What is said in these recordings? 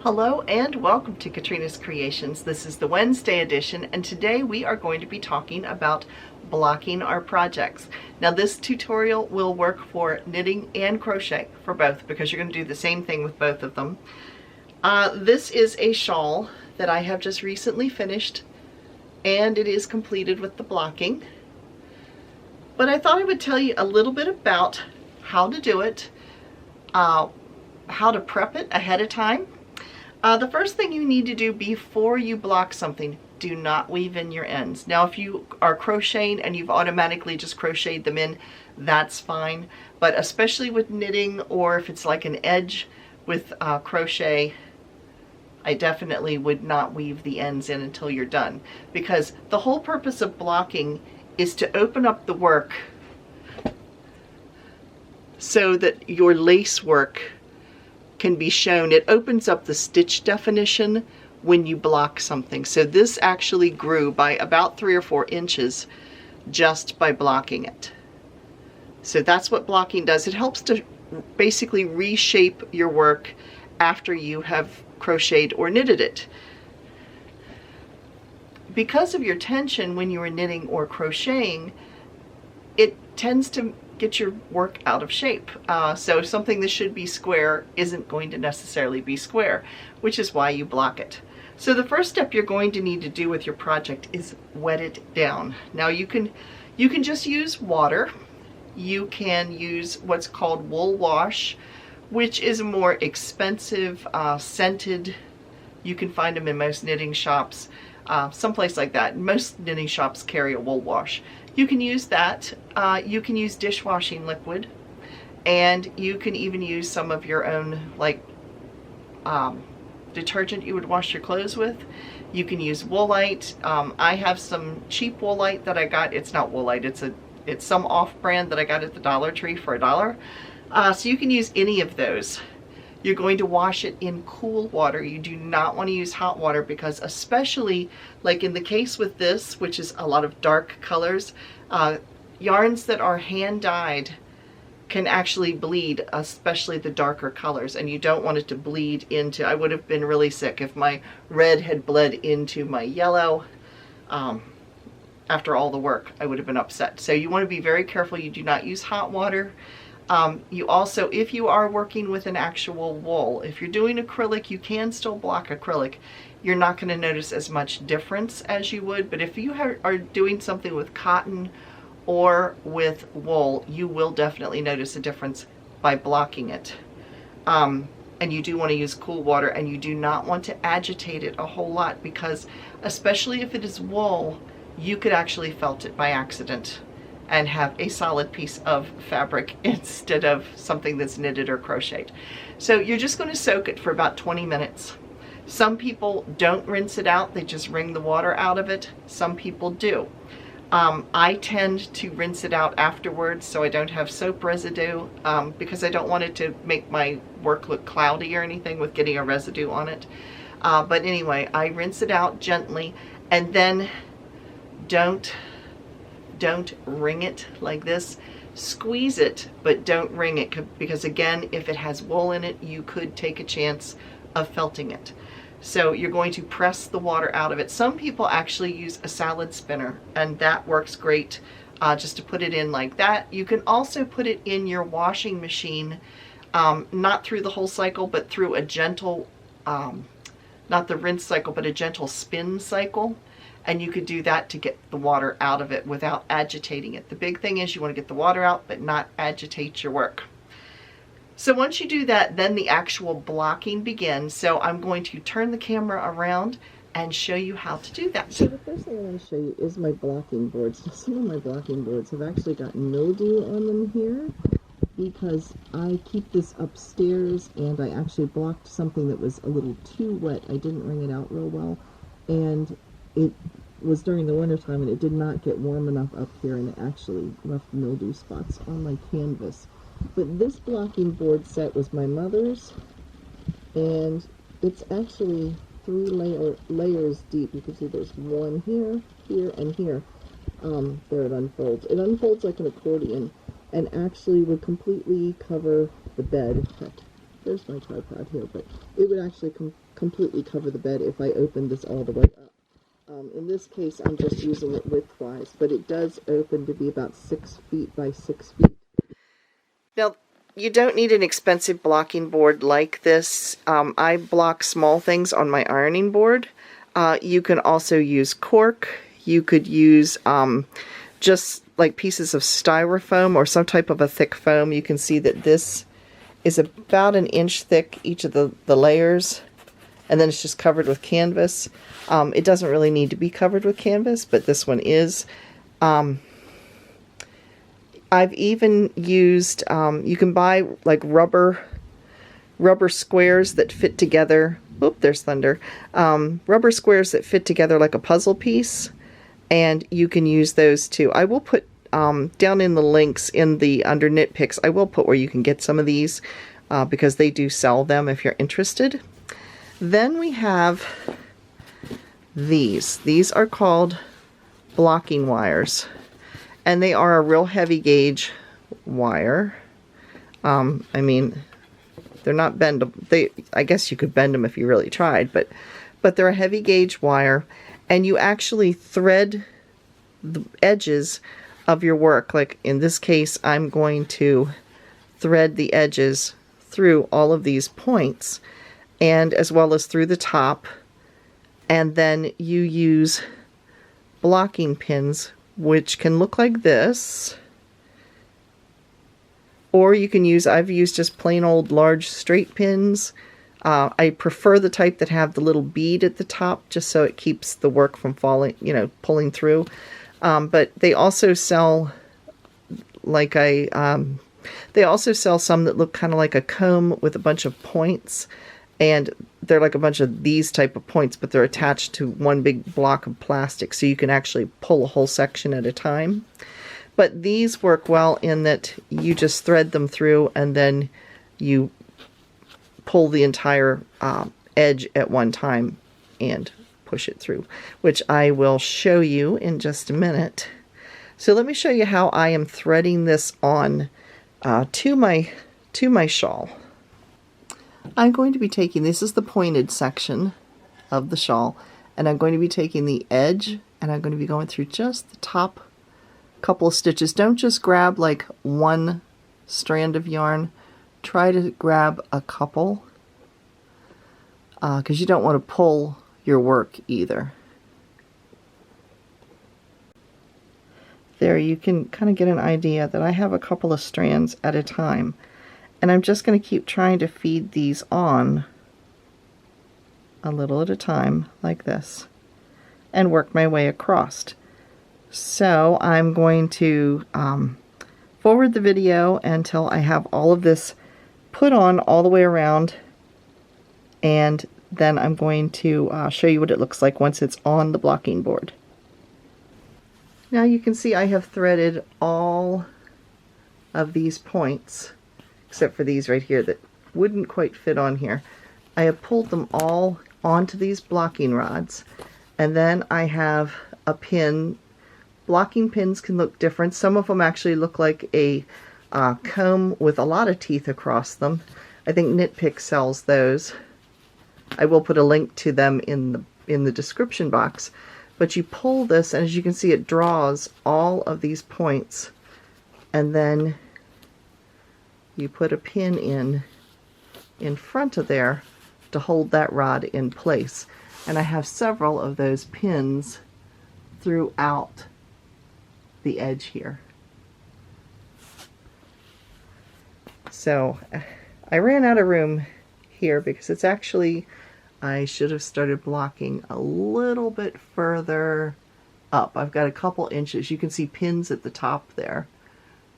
Hello and welcome to Katrina's Creations. This is the Wednesday edition, and today we are going to be talking about blocking our projects. Now this tutorial will work for knitting and crochet, for both, because you're going to do the same thing with both of them. This is a shawl that I have just recently finished, and it is completed with the blocking. But I thought I would tell you a little bit about how to do it, how to prep it ahead of time. The first thing you need to do before you block something, do not weave in your ends. Now if you are crocheting and you've automatically just crocheted them in, that's fine. But especially with knitting, or if it's like an edge with crochet, I definitely would not weave the ends in until you're done. Because the whole purpose of blocking is to open up the work so that your lace work can be shown. It opens up the stitch definition when you block something. So this actually grew by about 3 or 4 inches just by blocking it. So that's what blocking does. It helps to basically reshape your work after you have crocheted or knitted it. Because of your tension when you are knitting or crocheting, it tends to get your work out of shape. So something that should be square isn't going to necessarily be square, which is why you block it. So the first step you're going to need to do with your project is wet it down. Now you can just use water. You can use what's called wool wash, which is a more expensive, scented. You can find them in most knitting shops, someplace like that. Most knitting shops carry a wool wash. You can use that. You can use dishwashing liquid, and you can even use some of your own, like detergent you would wash your clothes with. You can use Woolite. I have some cheap Woolite that I got. It's not Woolite. It's some off-brand that I got at the Dollar Tree for $1. So you can use any of those. You're going to wash it in cool water. You do not want to use hot water, because especially like in the case with this, which is a lot of dark colors, yarns that are hand dyed can actually bleed, especially the darker colors, and you don't want it to bleed into. I would have been really sick if my red had bled into my yellow. After all the work, I would have been upset. So you want to be very careful. You do not use hot water. You also, if you are working with an actual wool, if you're doing acrylic, you can still block acrylic. You're not going to notice as much difference as you would, but if you are doing something with cotton or with wool, you will definitely notice a difference by blocking it. And you do want to use cool water, and you do not want to agitate it a whole lot, because especially if it is wool, you could actually felt it by accident and have a solid piece of fabric instead of something that's knitted or crocheted. So you're just going to soak it for about 20 minutes. Some people don't rinse it out, they just wring the water out of it. Some people do. I tend to rinse it out afterwards so I don't have soap residue, because I don't want it to make my work look cloudy or anything with getting a residue on it. But anyway, I rinse it out gently, and then don't wring it like this. Squeeze it, but don't wring it, because again, if it has wool in it, you could take a chance of felting it. So you're going to press the water out of it. Some people actually use a salad spinner, and that works great, just to put it in like that. You can also put it in your washing machine, not through the whole cycle, but through a gentle, not the rinse cycle, but a gentle spin cycle. And you could do that to get the water out of it without agitating it. The big thing is you want to get the water out, but not agitate your work. So once you do that, then the actual blocking begins. So I'm going to turn the camera around and show you how to do that. So the first thing I want to show you is my blocking boards. Now, some of my blocking boards have actually got mildew on them here, because I keep this upstairs, and I actually blocked something that was a little too wet. I didn't wring it out real well, and it was during the winter time, and it did not get warm enough up here, and it actually left mildew spots on my canvas. But this blocking board set was my mother's, and it's actually 3 layers deep. You can see there's one here, here, and here. There it unfolds. It unfolds like an accordion, and actually would completely cover the bed. there's my tripod here, but it would actually completely cover the bed if I opened this all the way up. In this case, I'm just using it widthwise, but it does open to be about 6 feet by 6 feet. Now, you don't need an expensive blocking board like this. I block small things on my ironing board. You can also use cork. You could use just like pieces of styrofoam or some type of a thick foam. You can see that this is about an inch thick, each of the layers, and then it's just covered with canvas. It doesn't really need to be covered with canvas, but this one is. I've even used, you can buy like rubber squares that fit together. Oop, there's thunder. Rubber squares that fit together like a puzzle piece, and you can use those too. I will put down in the links in the under knit picks, I will put where you can get some of these because they do sell them if you're interested. Then we have these. These are called blocking wires, and they are a real heavy gauge wire. I mean, they're not bendable. I guess you could bend them if you really tried, but they're a heavy gauge wire, and you actually thread the edges of your work. Like in this case, I'm going to thread the edges through all of these points, and as well as through the top, and then you use blocking pins, which can look like this, or you can use, I've used just plain old large straight pins. I prefer the type that have the little bead at the top, just so it keeps the work from falling, pulling through. But they also sell they also sell some that look kind of like a comb with a bunch of points, and they're like a bunch of these type of points, but they're attached to one big block of plastic, so you can actually pull a whole section at a time. But these work well in that you just thread them through, and then you pull the entire edge at one time and push it through, which I will show you in just a minute. So let me show you how I am threading this on to my shawl. I'm going to be taking, this is the pointed section of the shawl, and I'm going to be taking the edge, and I'm going to be going through just the top couple of stitches. Don't just grab like one strand of yarn. Try to grab a couple, because you don't want to pull your work either. There, you can kind of get an idea that I have a couple of strands at a time, and I'm just going to keep trying to feed these on a little at a time like this and work my way across. So I'm going to forward the video until I have all of this put on all the way around, and then I'm going to show you what it looks like once it's on the blocking board. Now you can see I have threaded all of these points, except for these right here that wouldn't quite fit on here. I have pulled them all onto these blocking rods, and then I have a pin. Blocking pins can look different. Some of them actually look like a comb with a lot of teeth across them. I think Knit Pick sells those. I will put a link to them in the description box. But you pull this, and as you can see, it draws all of these points, and then you put a pin in front of there to hold that rod in place. And I have several of those pins throughout the edge here. So I ran out of room here because it's actually, I should have started blocking a little bit further up. I've got a couple inches. You can see pins at the top there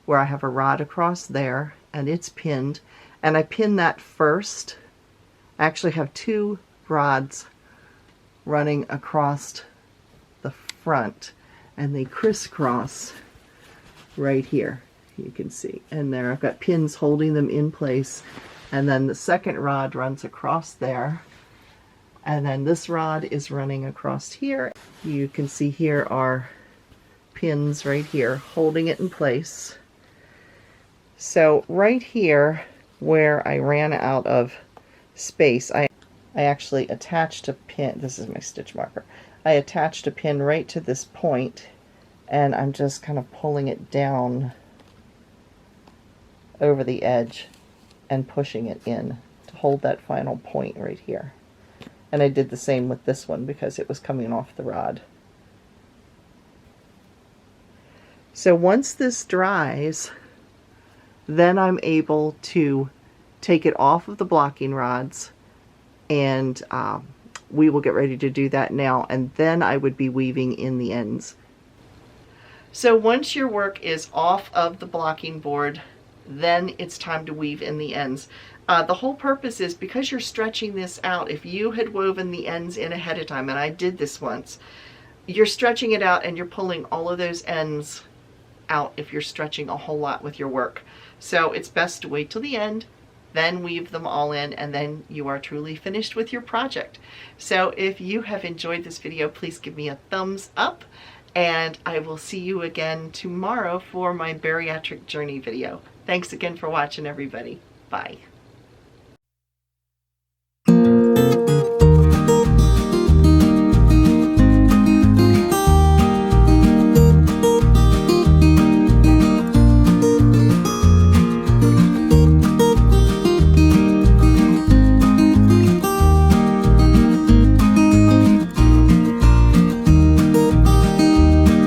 where I have a rod across there, and it's pinned, and I pin that first. I actually have two rods running across the front, and they crisscross right here, you can see. And there I've got pins holding them in place, and then the second rod runs across there, and then this rod is running across here. You can see here are pins right here holding it in place. So right here where I ran out of space, I actually attached a pin. This is my stitch marker. I attached a pin right to this point, and I'm just kind of pulling it down over the edge and pushing it in to hold that final point right here. And I did the same with this one because it was coming off the rod. So once this dries, then I'm able to take it off of the blocking rods, and we will get ready to do that now, and then I would be weaving in the ends. So once your work is off of the blocking board, then it's time to weave in the ends. The whole purpose is because you're stretching this out. If you had woven the ends in ahead of time, and I did this once, you're stretching it out and you're pulling all of those ends out if you're stretching a whole lot with your work. So it's best to wait till the end, then weave them all in, and then you are truly finished with your project. So if you have enjoyed this video, please give me a thumbs up, and I will see you again tomorrow for my bariatric journey video. Thanks again for watching, everybody. Bye.